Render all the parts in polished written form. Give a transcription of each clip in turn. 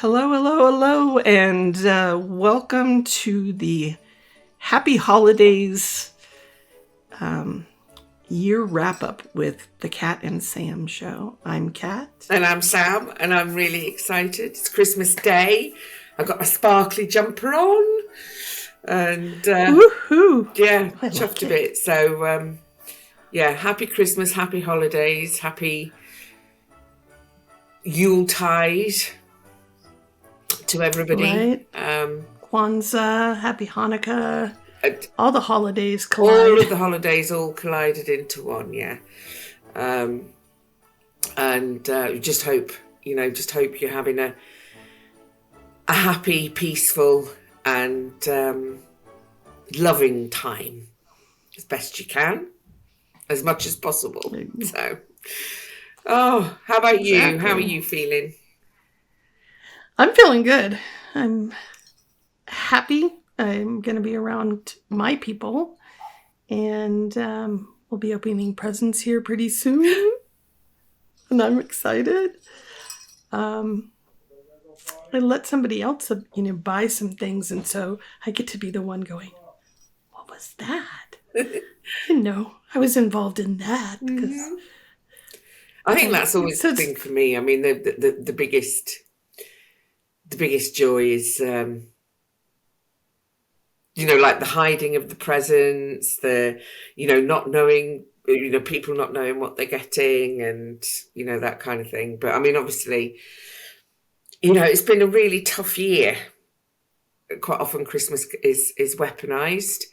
Hello, hello, hello, and welcome to the Happy Holidays year wrap-up with the Cat and Sam show. I'm Cat. And I'm Sam, and I'm really excited. It's Christmas Day. I've got my sparkly jumper on, and Woohoo! yeah, I chuffed like a it. bit. So yeah, happy Christmas, happy holidays, happy Yuletide to everybody. Right? Kwanzaa, Happy Hanukkah, And all the holidays all collide. of the holidays all collided into one, yeah. And just hope you're having a happy, peaceful, and loving time as best you can, as much as possible. So, how about you? Exactly. How are you feeling? I'm feeling good. I'm happy. I'm going to be around my people, and we'll be opening presents here pretty soon, and I'm excited. I let somebody else, buy some things, and so I get to be the one going, "What was that?" I didn't know I was involved in that. Because I think that's always the thing for me. I mean, the biggest joy is like the hiding of the presents, the not knowing, people not knowing what they're getting, and that kind of thing. But I mean, obviously, it's been a really tough year. Quite often Christmas is weaponized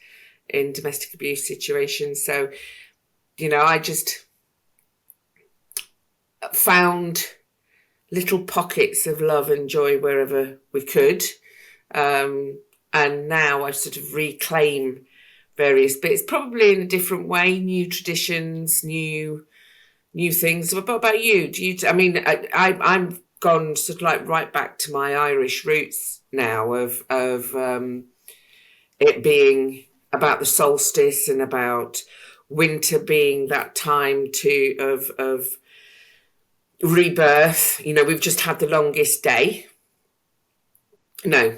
in domestic abuse situations. So, I just found little pockets of love and joy wherever we could. And now I sort of reclaim various bits, probably in a different way, new traditions, new things. What about you? I'm gone sort of like right back to my Irish roots now of it being about the solstice and about winter being that time of rebirth. We've just had the longest day. No,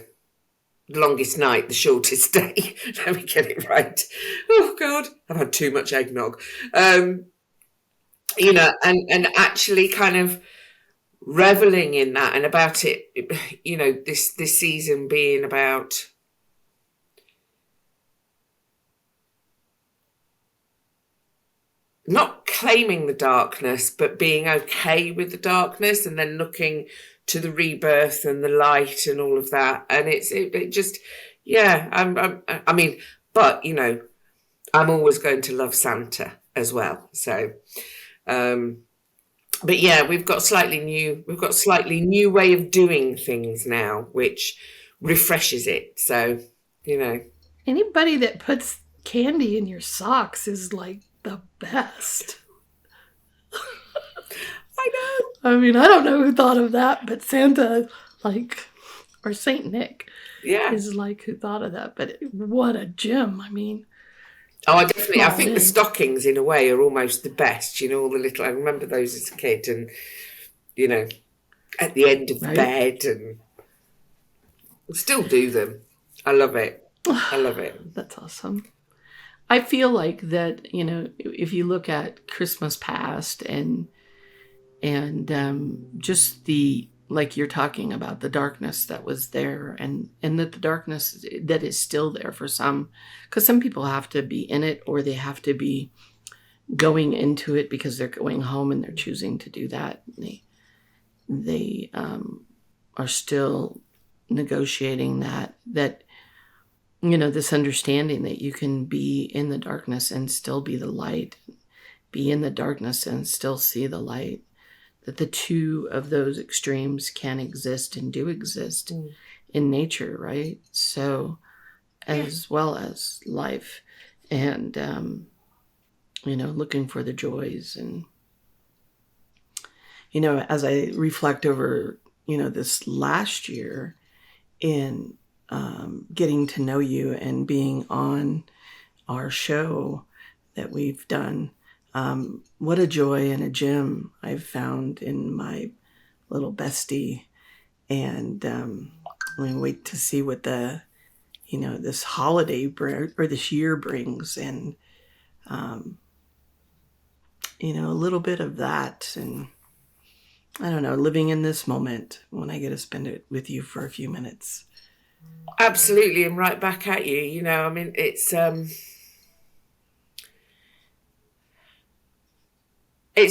the longest night, the shortest day. Let me get it right. Oh God, I've had too much eggnog. And actually kind of reveling in that, and about it, this season being about not claiming the darkness, but being okay with the darkness, and then looking to the rebirth and the light and all of that. And it just, yeah, but I'm always going to love Santa as well. So, but yeah, we've got a slightly new way of doing things now, which refreshes it. So, anybody that puts candy in your socks is like the best. I know. I mean, I don't know who thought of that, but Santa, or Saint Nick, is who thought of that. But what a gem! I mean, I think the stockings, in a way, are almost the best. All the little. I remember those as a kid, and at the end of the bed, and still do them. I love it. I love it. That's awesome. I feel like that. If you look at Christmas past and just the, like you're talking about, the darkness that was there, and that the darkness that is still there for some, because some people have to be in it, or they have to be going into it because they're going home and they're choosing to do that. They are still negotiating that this understanding that you can be in the darkness and still be the light, be in the darkness and still see the light. That the two of those extremes can exist and do exist in nature, right? So, as well as life, and looking for the joys, and as I reflect over this last year in getting to know you and being on our show that we've done. What a joy and a gem I've found in my little bestie And we wait to see what this holiday or this year brings, and a little bit of that, and I don't know, living in this moment when I get to spend it with you for a few minutes. Absolutely, and right back at you. I mean, it's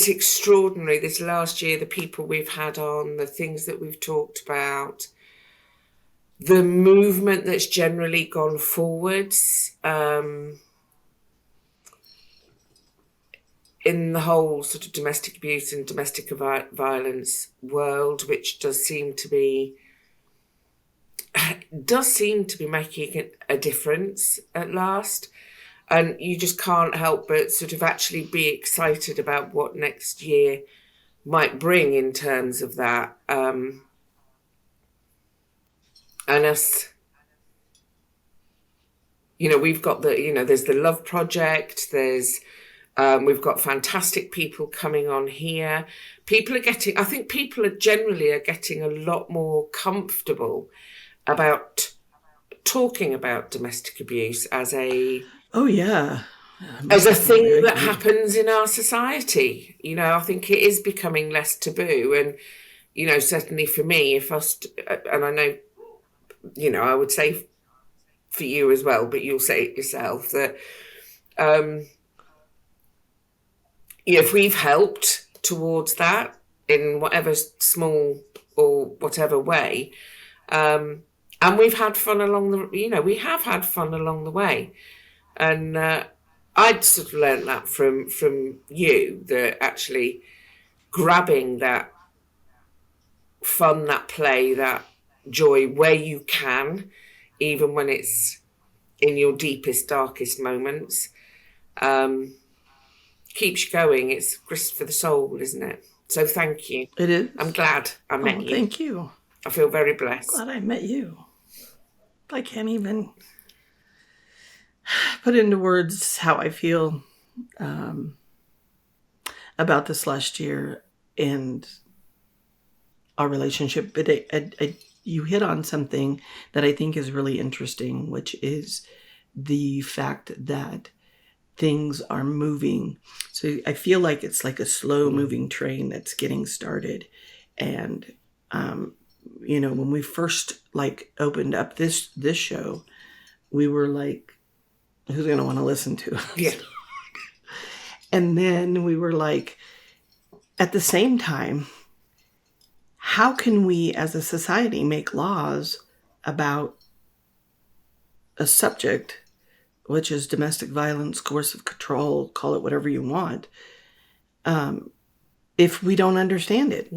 extraordinary this last year, the people we've had on, the things that we've talked about, the movement that's generally gone forwards in the whole sort of domestic abuse and domestic violence world, which does seem to be making a difference at last. And you just can't help but sort of actually be excited about what next year might bring in terms of that. And us, we've got there's the Love Project, we've got fantastic people coming on here. I think people are generally getting a lot more comfortable about talking about domestic abuse as a thing that happens in our society. I think it is becoming less taboo, and certainly for me, and I know, I would say for you as well, but you'll say it yourself, that if we've helped towards that in whatever small or whatever way, and we've had fun we have had fun along the way. And I'd sort of learned that from you, that actually grabbing that fun, that play, that joy where you can, even when it's in your deepest, darkest moments, keeps you going. It's grist for the soul, isn't it? So thank you. It is. I'm glad I met you. Thank you. I feel very blessed. Glad I met you. I can't even put into words how I feel about this last year and our relationship. But you hit on something that I think is really interesting, which is the fact that things are moving. So I feel like it's like a slow moving train that's getting started. And when we first opened up this show, we were like, who's going to want to listen to us? Yeah. And then we were like, at the same time, how can we as a society make laws about a subject, which is domestic violence, coercive control, call it whatever you want, if we don't understand it?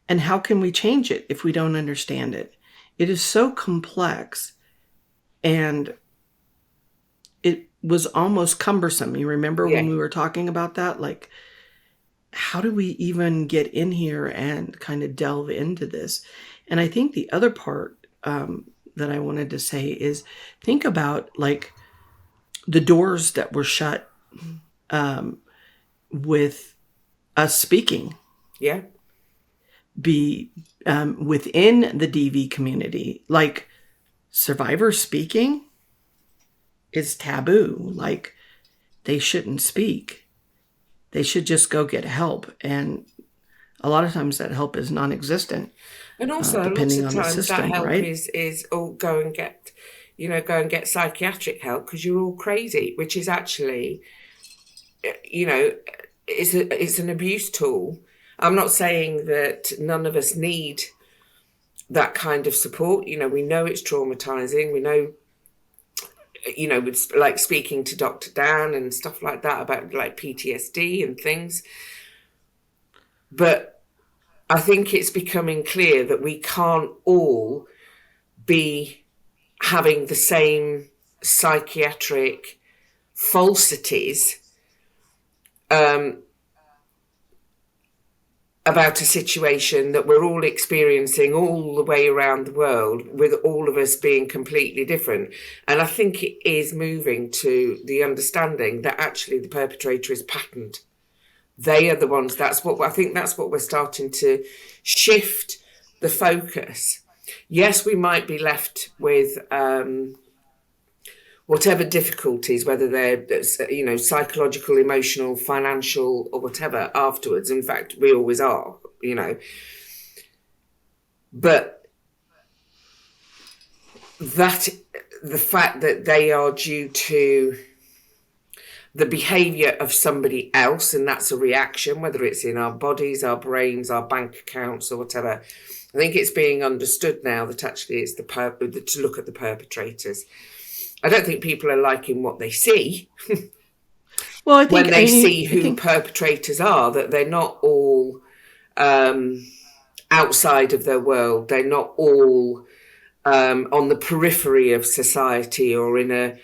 And how can we change it if we don't understand it? It is so complex, and it was almost cumbersome. You remember when we were talking about that? Like, how do we even get in here and kind of delve into this? And I think the other part that I wanted to say is, think about the doors that were shut with us speaking. Yeah. Be within the DV community, survivor speaking is taboo. They shouldn't speak. They should just go get help, and a lot of times that help is non-existent. And also, depending lots of on times the system, that help right? is go and get psychiatric help because you're all crazy, which is actually, it's an abuse tool. I'm not saying that none of us need that kind of support. We know it's traumatizing. We know, with speaking to Dr. Dan and stuff like that about PTSD and things. But I think it's becoming clear that we can't all be having the same psychiatric falsities about a situation that we're all experiencing all the way around the world, with all of us being completely different. And I think it is moving to the understanding that actually the perpetrator is patterned. They are the ones, I think that's what we're starting to shift the focus, yes, we might be left with whatever difficulties, whether they're, psychological, emotional, financial, or whatever afterwards. In fact, we always are, but that the fact that they are due to the behavior of somebody else, and that's a reaction, whether it's in our bodies, our brains, our bank accounts, or whatever. I think it's being understood now that actually it's to look at the perpetrators. I don't think people are liking what they see. Well, I think when they see who perpetrators are, that they're not all outside of their world. They're not all on the periphery of society or in a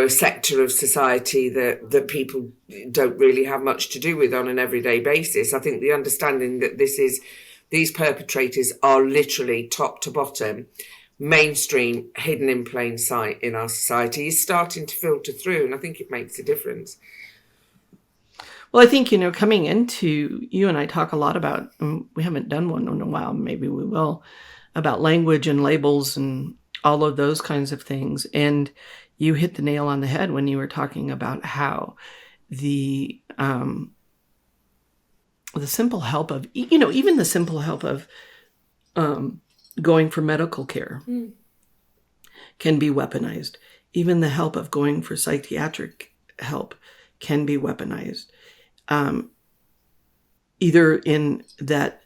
sector of society that people don't really have much to do with on an everyday basis. I think the understanding that these perpetrators are literally top to bottom, mainstream, hidden in plain sight in our society is starting to filter through, and I think it makes a difference. Well, I think, coming into, you and I talk a lot about, we haven't done one in a while, maybe we will, about language and labels and all of those kinds of things. And you hit the nail on the head when you were talking about how the simple help of, even the simple help of going for medical care can be weaponized. Even the help of going for psychiatric help can be weaponized. Either in that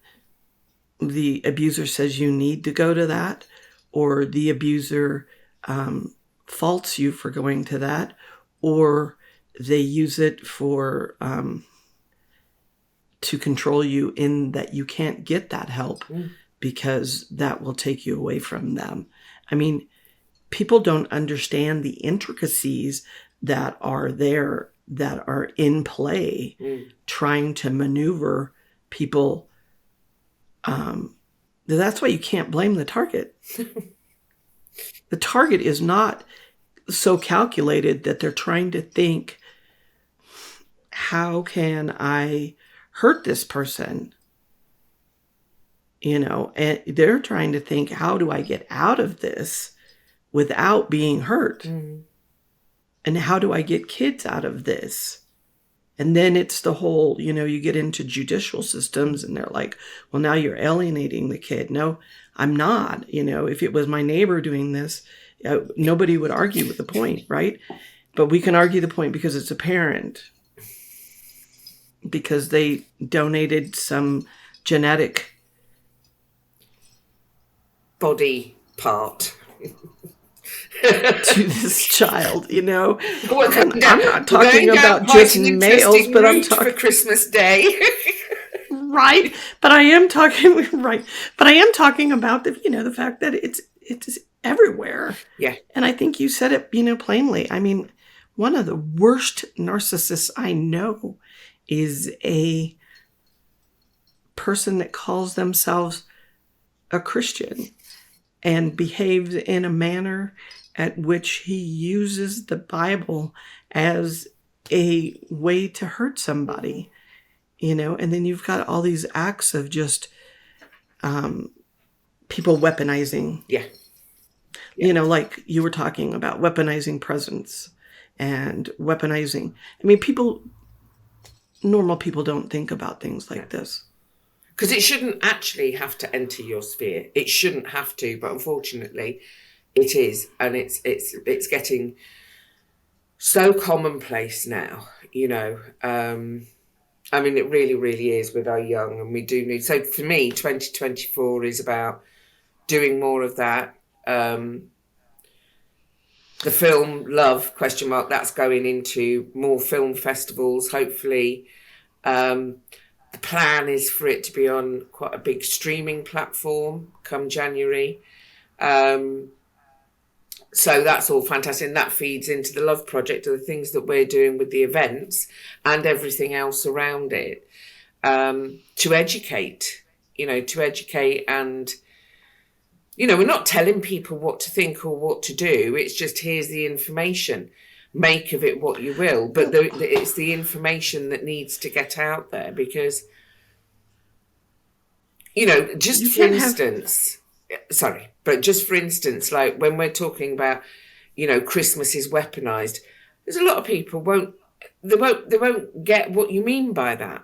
the abuser says you need to go to that, or the abuser faults you for going to that, or they use it for to control you in that you can't get that help because that will take you away from them. I mean, people don't understand the intricacies that are there, that are in play, trying to maneuver people. That's why you can't blame the target. The target is not so calculated that they're trying to think, how can I hurt this person? And they're trying to think, how do I get out of this without being hurt? And how do I get kids out of this? And then it's the whole, you get into judicial systems and they're like, well, now you're alienating the kid. No, I'm not. If it was my neighbor doing this, nobody would argue with the point, right? But we can argue the point because it's a parent, because they donated some genetic body part to this child, Well, I'm not talking about just males, but I'm talking for Christmas Day. Right. But I am talking about the fact that it's everywhere. Yeah. And I think you said it, plainly. I mean, one of the worst narcissists I know is a person that calls themselves a Christian and behaves in a manner at which he uses the Bible as a way to hurt somebody, and then you've got all these acts of just people weaponizing. Yeah. Like you were talking about weaponizing presence and weaponizing. I mean, normal people don't think about things like this. Because it shouldn't actually have to enter your sphere. It shouldn't have to, but unfortunately it is. And it's getting so commonplace now, I mean, it really, really is with our young, and we do need... So for me, 2024 is about doing more of that. The film Love, ? That's going into more film festivals, hopefully. The plan is for it to be on quite a big streaming platform come January. So that's all fantastic. And that feeds into the Love Project and the things that we're doing with the events and everything else around it, to educate and, we're not telling people what to think or what to do. It's just, here's the information. Make of it what you will. But it's the information that needs to get out there, because You know, just You for can't have. instance, sorry, but just for instance, like when we're talking about, Christmas is weaponized, there's a lot of people they won't get what you mean by that.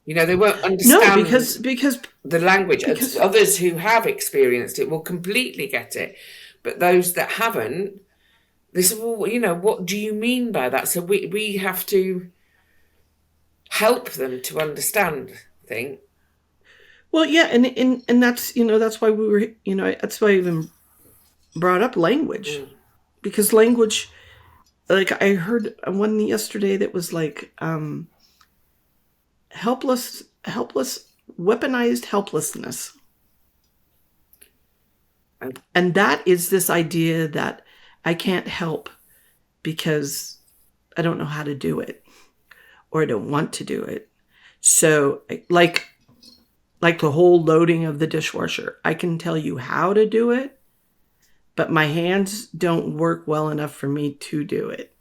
They won't No, understand because the language. because Others who have experienced it will completely get it, but those that haven't, they say, well, what do you mean by that? So we have to help them to understand, I think. well, yeah, and that's that's why we were that's why I even brought up language, Mm. because language, like I heard one yesterday that was like helpless weaponized helplessness. And And that is this idea that I can't help because I don't know how to do it or I don't want to do it. So like the whole loading of the dishwasher, I can tell you how to do it, but my hands don't work well enough for me to do it.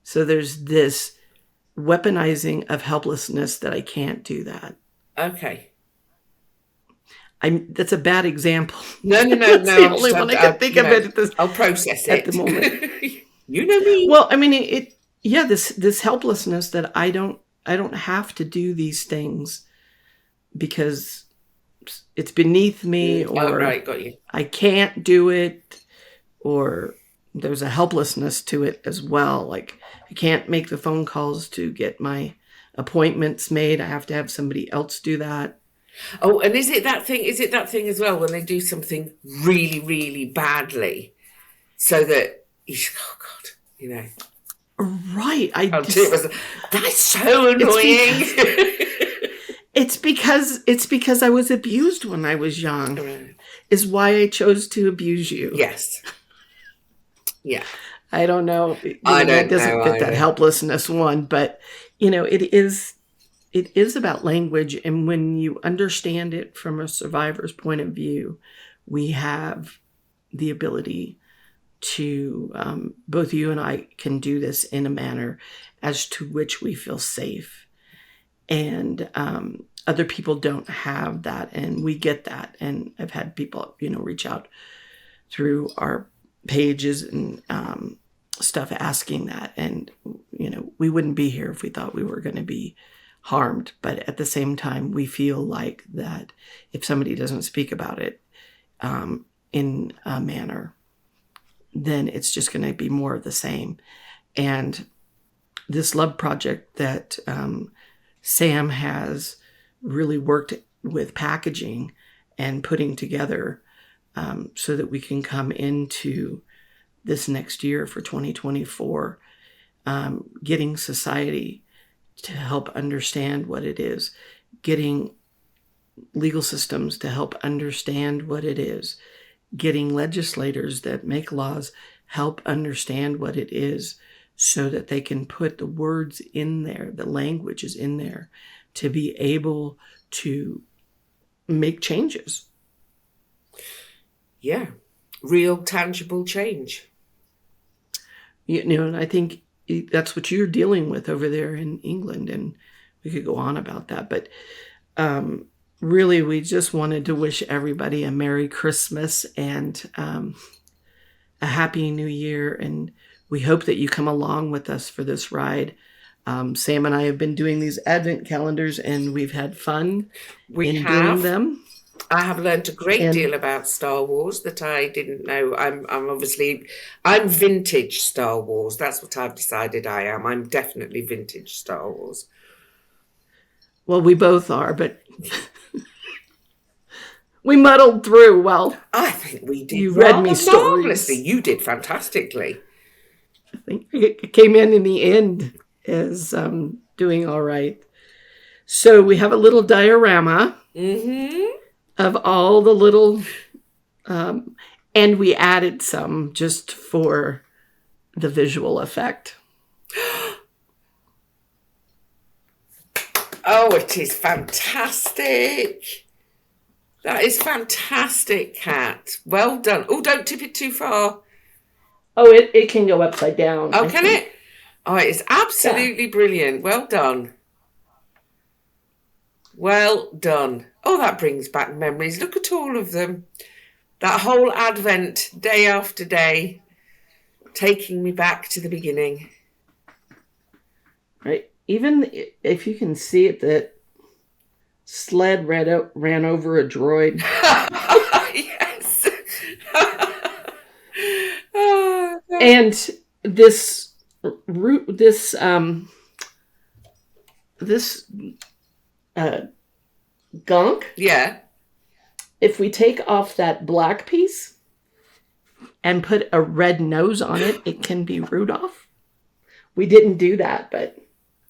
So there's this weaponizing of helplessness that I can't do that. okay. That's a bad example. No, no, no, That's no. the I'm only just, one I can think of it I'll process at the it. moment. You know me. Well, I mean, yeah, this helplessness that I don't have to do these things because it's beneath me, Oh, or right, got you. I can't do it, or there's a helplessness to it as well. Like I can't make the phone calls to get my appointments made. I have to have somebody else do that. Oh, and is it that thing? Is it that thing as well when they do something really, really badly, so that oh God, Right. I I'll do it. just That's so it's because annoying. it's because I was abused when I was young. Right. Is why I chose to abuse you. Yes. Yeah. I don't know. I That don't know doesn't fit that either. helplessness one, but it is about language, and when you understand it from a survivor's point of view, we have the ability to both you and I can do this in a manner as to which we feel safe, and other people don't have that, and we get that. And I've had people reach out through our pages and stuff asking that, and we wouldn't be here if we thought we were going to be harmed. But at the same time, we feel like that if somebody doesn't speak about it in a manner, then it's just going to be more of the same. And this love project that Sam has really worked with packaging and putting together, so that we can come into this next year for 2024, getting society to help understand what it is, getting legal systems to help understand what it is, getting legislators that make laws help understand what it is, so that they can put the words in there, the language is in there, to be able to make changes. Yeah. Real tangible change. And I think that's what you're dealing with over there in England, and we could go on about that. But really, we just wanted to wish everybody a Merry Christmas and a Happy New Year, and we hope that you come along with us for this ride. Sam and I have been doing these Advent calendars, and we've had fun We in doing have. them. I have learned a great And deal about Star Wars that I didn't know. I'm vintage Star Wars. That's what I've decided I am. I'm definitely vintage Star Wars. well, we both are, but we muddled through. Well, I think we did you read me rather marvelously. stories. You did fantastically. I think it came in the end as doing all right. So we have a little diorama Mm-hmm. of all the little, and we added some just for the visual effect. Oh, it is fantastic. That is fantastic, Kat. Well done. Oh, don't tip it too far. Oh, it can go upside down. Oh, I can think. it? Oh, it's Yeah. absolutely brilliant. Well done. Well done. Oh, that brings back memories. Look at all of them. That whole Advent, day after day, taking me back to the beginning. Right? Even if you can see it, that sled ran over a droid. Yes. Oh, God. And this root, this gunk, Yeah. if we take off that black piece and put a red nose on it, it can be Rudolph. We didn't do that, but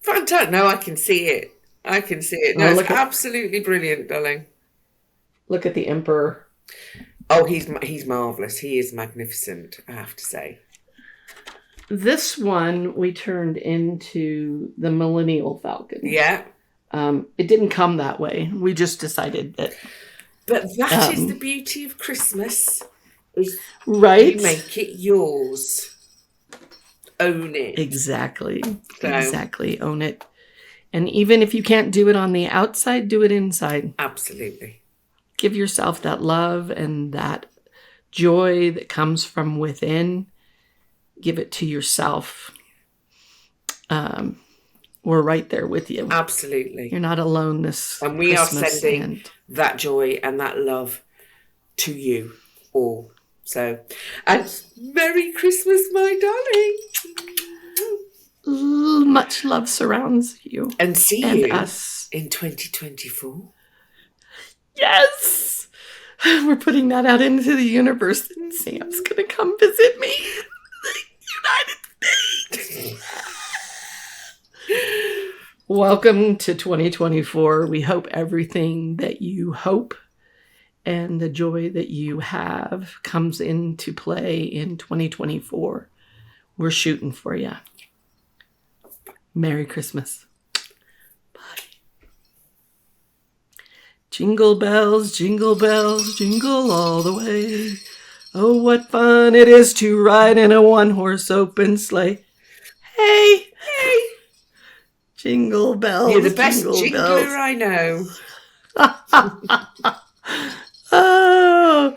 Fantastic. No, I can see it. I can see it. No, oh, it's absolutely brilliant, darling. look at the Emperor. Oh, he's marvellous. He is magnificent, I have to say. This one we turned into the Millennial Falcon. Yeah. It didn't come that way. We just decided that. But that is the beauty of Christmas. Is right? You make it yours. Own it. Exactly. So. Exactly. Own it. And even if you can't do it on the outside, do it inside. Absolutely. Give yourself that love and that joy that comes from within. Give it to yourself. We're right there with you. Absolutely. You're not alone this And we Christmas are sending that joy and that love to you all. So, and Merry Christmas, my darling. Much love surrounds you. And see and you us in 2024. Yes! We're putting that out into the universe that Sam's going to come visit me in the United States. Welcome to 2024. We hope everything that you hope and the joy that you have comes into play in 2024. We're shooting for you. Merry Christmas. Bye. Jingle bells, jingle all the way. Oh, what fun it is to ride in a one-horse open sleigh. Hey! Hey! Jingle bells, You're the best jingler bells. I know. Oh!